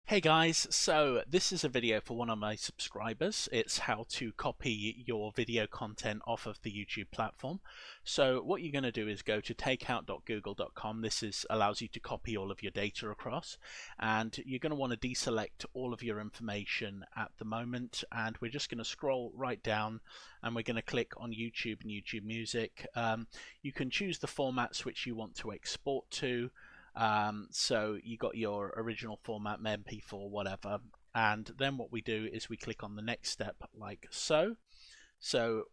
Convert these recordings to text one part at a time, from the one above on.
Hey guys, so this is a video for one of my subscribers. It's how to copy your video content off of the YouTube platform. So what you're going to do is go to takeout.google.com. Allows you to copy all of your data across, and you're going to want to deselect all of your information at the moment, and we're just going to scroll right down and we're going to click on YouTube and YouTube Music. You can choose the formats which you want to export to. So you got your original format, MP4, whatever, and then what we do is we click on the next step like so. So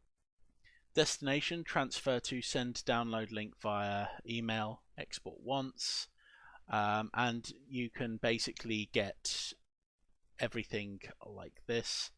destination, transfer to, send download link via email, export once, and you can basically get everything like this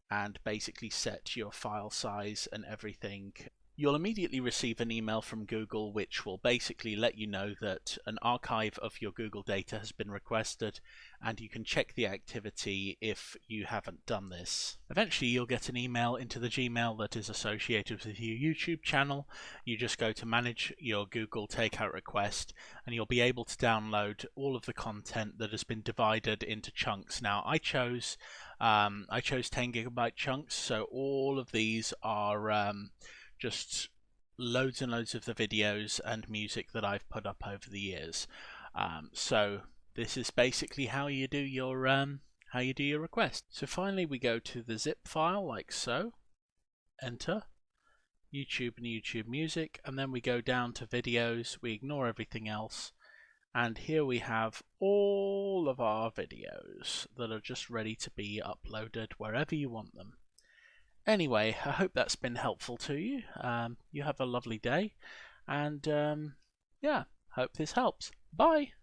and basically set your file size and everything. You'll immediately receive an email from Google which will basically let you know that an archive of your Google data has been requested, and you can check the activity if you haven't done this. Eventually you'll get an email into the Gmail that is associated with your YouTube channel. You just go to manage your Google takeout request and you'll be able to download all of the content that has been divided into chunks. Now I chose 10 gigabyte chunks, so all of these are just loads and loads of the videos and music that I've put up over the years. So this is basically how you do your request. So finally we go to the zip file like so, enter YouTube and YouTube Music, and then we go down to videos, we ignore everything else, and here we have all of our videos that are just ready to be uploaded wherever you want them. Anyway, I hope that's been helpful to you. You have a lovely day, and yeah, hope this helps. Bye!